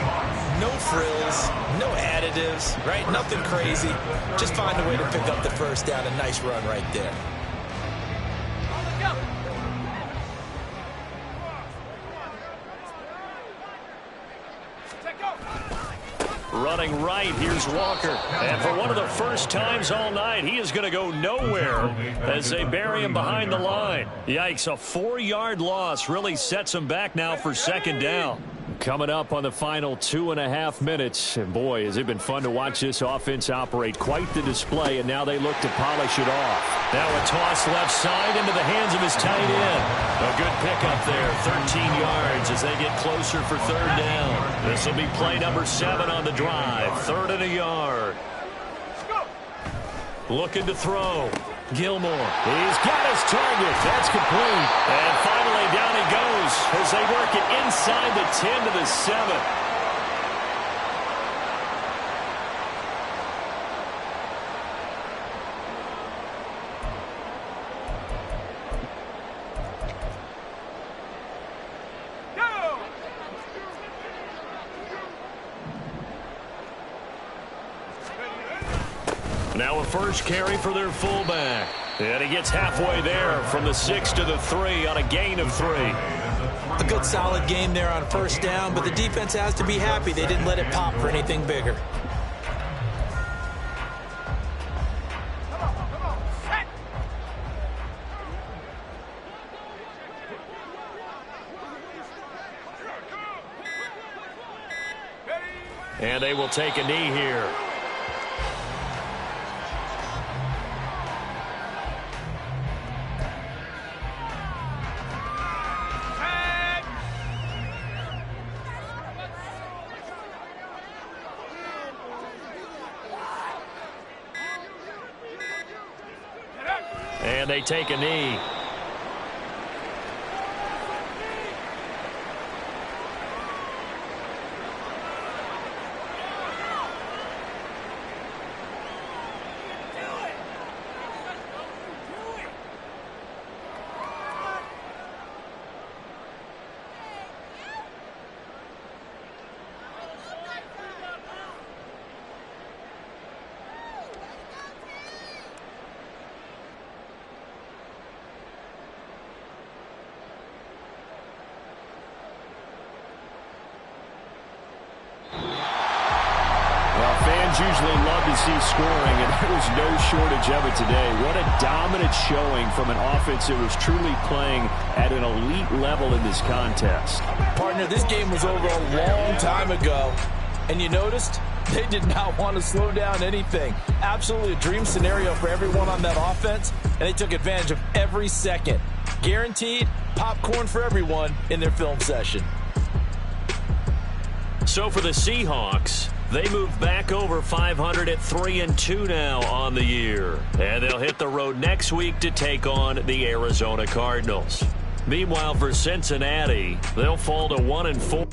No frills, no additives, right? Nothing crazy. Just find a way to pick up the first down. A nice run right there. Running right, here's Walker. And for one of the first times all night, he is going to go nowhere as they bury him behind the line. Yikes, a 4-yard loss really sets him back now for 2nd down. Coming up on the final 2.5 minutes. And boy, has it been fun to watch this offense operate. Quite the display, and now they look to polish it off. Now a toss left side into the hands of his tight end. A good pickup there, 13 yards as they get closer for 3rd down. This will be play number 7 on the drive, 3rd and a yard. Looking to throw. Gilmore. He's got his target. That's complete. And finally down he goes as they work it inside the 10 to the 7. Now a first carry for their fullback. And he gets halfway there from the 6 to the 3 on a gain of 3. A good solid game there on first down, but the defense has to be happy they didn't let it pop for anything bigger. And they will take a knee here. And they take a knee. Usually love to see scoring, and there was no shortage of it today. What a dominant showing from an offense that was truly playing at an elite level in this contest. Partner, this game was over a long time ago, and you noticed they did not want to slow down anything. Absolutely a dream scenario for everyone on that offense, and they took advantage of every second. Guaranteed popcorn for everyone in their film session. So for the Seahawks, they move back over 500 at 3-2 now on the year. And they'll hit the road next week to take on the Arizona Cardinals. Meanwhile, for Cincinnati, they'll fall to 1-4.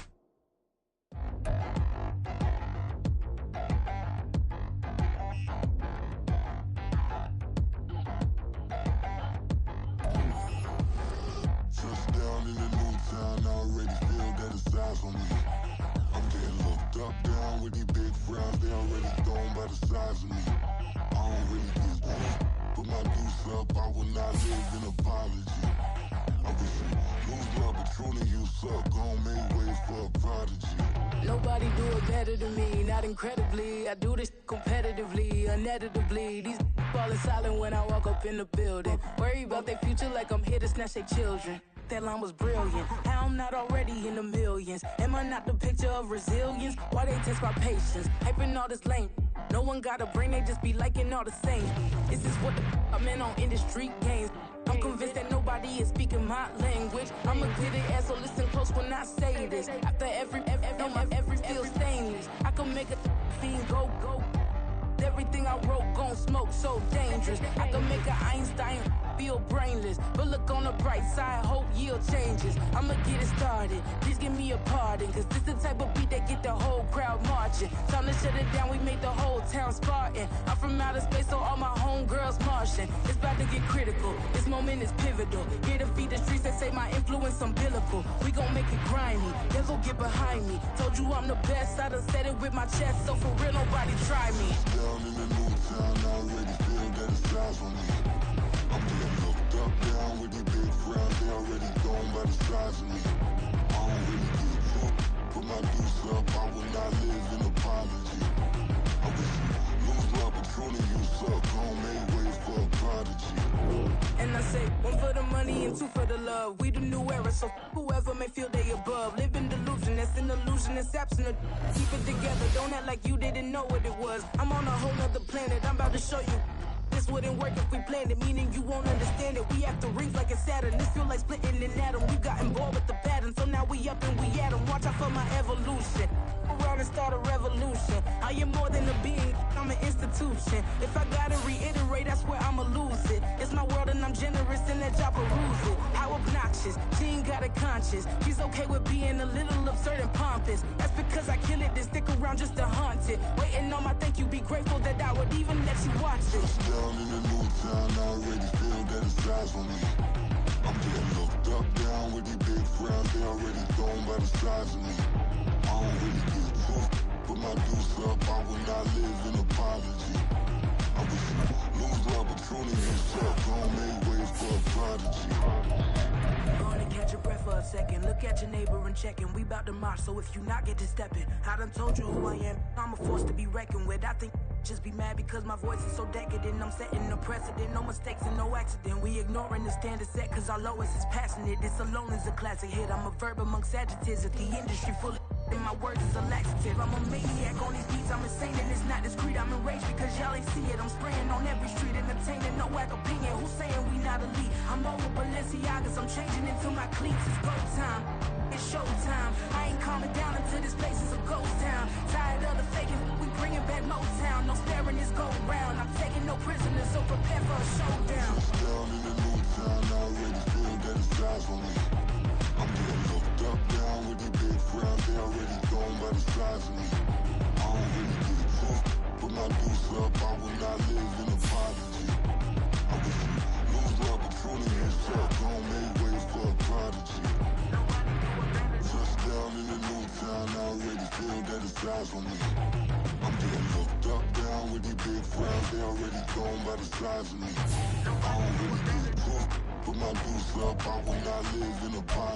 Nobody do it better than me, not incredibly. I do this competitively, uneditably. These falling silent when I walk up in the building. Worry about their future like I'm here to snatch their children. That line was brilliant. How I'm not already in the millions? Am I not the picture of resilience? Why they test my patience? Hyping all this lame. No one got a brain, they just be liking all the same. This is what the I'm in on industry games. I'm convinced that nobody is speaking my language. I'm a good ass, so listen close when I say this. After every feel stainless. I can make a fiend go. Everything I wrote gon' smoke, so dangerous. I can make an Einstein feel brainless. But look on the bright side, hope yield changes. I'ma get it started, please give me a pardon. Cause this the type of beat that get the whole crowd marching. Time to shut it down, we made the whole town Spartan. I'm from outer space, so all my homegirls Martian. It's about to get critical, this moment is pivotal. Here to feed the streets that say my influence umbilical. We gon' make it grimy, they'll go get behind me. Told you I'm the best, I done said it with my chest. So for real, nobody try me. Down in the new town, I already feel that it's eyes on me. I'm getting looked up, down with the big crowd, they already gone by the size of me. I don't really get took, put my deuce up, I will not live in apology. I wish you lose my opportunity, you suck, home made way for a prodigy. And I say, one for the money and two for the love. We the new era, so whoever may feel they above. Live in delusion, that's an illusion, it's absent. Keep it together, don't act like you didn't know what it was. I'm on a whole nother planet, I'm about to show you. This wouldn't work if we planned it, meaning you won't understand it. We have to rings like it's Saturn. This feel like splitting an atom. We got involved with the pattern, so now we up and we at 'em. Watch out for my evolution. Around and start a revolution. I am more than a being, I'm an institution. If I gotta reiterate, that's where I'ma lose it. It's my world and I'm generous and that y'all peruse it. How obnoxious, she ain't got a conscience. She's okay with being a little absurd and pompous. That's because I kill it, then stick around just to haunt it. Waiting on my thank you, be grateful that I would even let you watch this. Down in the new town, I already feel that it's eyes on me. I'm getting looked up, down with the big crowd, they already gone by the size of me. I don't really get took, put my deuce up, I will not live in apology. I wish you lose the opportunity, you suck, gon' make way for a prodigy. Gonna catch your breath for a second. Look at your neighbor and checking. We bout to march, so if you not get to stepping. I done told you who I am. I'm a force to be reckoned with. I think just be mad because my voice is so decadent. I'm setting a precedent. No mistakes and no accident. We ignoring the standard set cause our lowest is passionate. This alone is a classic hit. I'm a verb amongst adjectives. If the industry full of and my words is a laxative. I'm a maniac on these beats. I'm insane and it's not discreet. I'm enraged because y'all ain't see it. I'm spraying on every street, entertaining no whack opinion. Who's saying we not elite? I'm over Balenciagas. I'm changing into my cleats. It's go time. It's showtime. I ain't calming down until this place is a ghost town. Tired of the faking. We bringing back Motown. No staring this go round. I'm taking no prisoners, so prepare for a showdown. Down in the new town, I already feel that it's eyes on me. I'm getting looked up, down with the big crowd, they already gone by the size of me. I don't really get took, put my deuce up, I will not live in apology. I wish you lose the opportunity, you suck, gon' make way for a prodigy. Touchdown in the new town, I already feel that it's eyes on me. I'm getting looked up, down with the big crowd, they already gone by the size of me. I don't really get took, put my deuce up, I will not live in apology.